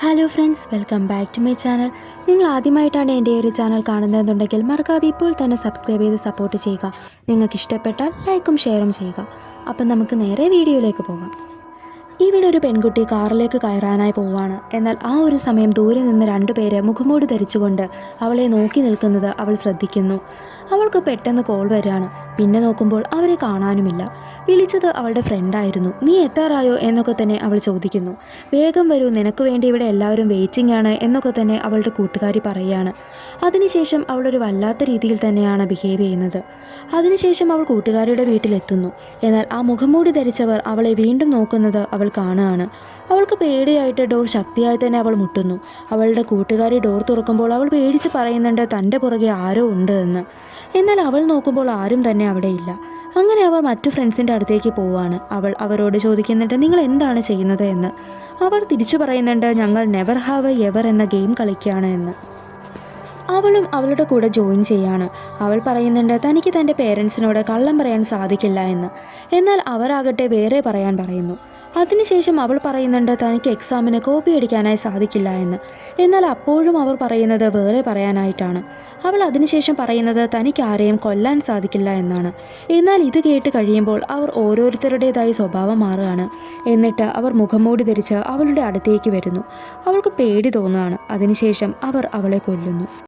Hello friends, welcome back to my channel. നിങ്ങൾ ആദ്യമായിട്ടാണ് എൻ്റെ ഒരു ചാനൽ കാണുന്നതെന്നുണ്ടെങ്കിൽ മറക്കാതെ ഇപ്പോൾ തന്നെ സബ്സ്ക്രൈബ് ചെയ്ത് സപ്പോർട്ട് ചെയ്യുക. നിങ്ങൾക്ക് ഇഷ്ടപ്പെട്ടാൽ ലൈക്കും ഷെയറും ചെയ്യുക. അപ്പം നമുക്ക് നേരെ വീഡിയോയിലേക്ക് പോകാം. ഇവിടെ ഒരു പെൺകുട്ടി കാറിലേക്ക് കയറാനായി പോവാണ്. എന്നാൽ ആ ഒരു സമയം ദൂരെ നിന്ന് രണ്ടുപേര് മുഖംമൂടി ധരിച്ചുകൊണ്ട് അവളെ നോക്കി നിൽക്കുന്നത് അവൾ ശ്രദ്ധിക്കുന്നു. അവൾക്ക് പെട്ടെന്ന് കോൾ വരികയാണ്. പിന്നെ നോക്കുമ്പോൾ അവരെ കാണാനുമില്ല. വിളിച്ചത് അവളുടെ ഫ്രണ്ടായിരുന്നു. നീ എത്താറായോ എന്നൊക്കെ തന്നെ അവൾ ചോദിക്കുന്നു. വേഗം വരൂ, നിനക്ക് വേണ്ടി ഇവിടെ എല്ലാവരും വെയിറ്റിംഗ് ആണ് എന്നൊക്കെ തന്നെ അവളുടെ കൂട്ടുകാരി പറയുകയാണ്. അതിനുശേഷം അവളൊരു വല്ലാത്ത രീതിയിൽ തന്നെയാണ് ബിഹേവ് ചെയ്യുന്നത്. അതിനുശേഷം അവൾ കൂട്ടുകാരിയുടെ വീട്ടിലെത്തുന്നു. എന്നാൽ ആ മുഖംമൂടി ധരിച്ചവർ അവളെ വീണ്ടും നോക്കുന്നത് അവൾ കാണുകയാണ്. അവൾക്ക് പേടിയായിട്ട് ഡോർ ശക്തിയായി തന്നെ അവൾ മുട്ടുന്നു. അവളുടെ കൂട്ടുകാരി ഡോർ തുറക്കുമ്പോൾ അവൾ പേടിച്ച് പറയുന്നുണ്ട് തൻ്റെ പുറകെ ആരോ ഉണ്ട് എന്ന്. എന്നാൽ അവൾ നോക്കുമ്പോൾ ആരും തന്നെ അവിടെയില്ല. അങ്ങനെ അവർ മറ്റു ഫ്രണ്ട്സിൻ്റെ അടുത്തേക്ക് പോവുകയാണ്. അവൾ അവരോട് ചോദിക്കുന്നുണ്ട്, നിങ്ങൾ എന്താണ് ചെയ്യുന്നത് എന്ന്. അവർ തിരിച്ചു പറയുന്നുണ്ട്, ഞങ്ങൾ നെവർ ഹാവ് എവർ എന്ന ഗെയിം കളിക്കുകയാണ് എന്ന്. അവളും അവളുടെ കൂടെ ജോയിൻ ചെയ്യാണ്. അവൾ പറയുന്നുണ്ട് തനിക്ക് തൻ്റെ പേരൻസിനോട് കള്ളം പറയാൻ സാധിക്കില്ല എന്ന്. എന്നാൽ അവരാകട്ടെ വേറെ പറയാൻ പറയുന്നു. അതിനുശേഷം അവൾ പറയുന്നുണ്ട് തനിക്ക് എക്സാമിന് കോപ്പി അടിക്കാനായി സാധിക്കില്ല എന്ന്. എന്നാൽ അപ്പോഴും അവർ പറയുന്നത് വേറെ പറയാനായിട്ടാണ്. അവൾ അതിനുശേഷം പറയുന്നത് തനിക്ക് ആരെയും കൊല്ലാൻ സാധിക്കില്ല എന്നാണ്. എന്നാൽ ഇത് കേട്ട് കഴിയുമ്പോൾ അവർ ഓരോരുത്തരുടേതായി സ്വഭാവം മാറുകയാണ്. എന്നിട്ട് അവർ മുഖംമൂടി ധരിച്ച് അവളുടെ അടുത്തേക്ക് വരുന്നു. അവൾക്ക് പേടി തോന്നുകയാണ്. അതിനുശേഷം അവർ അവളെ കൊല്ലുന്നു.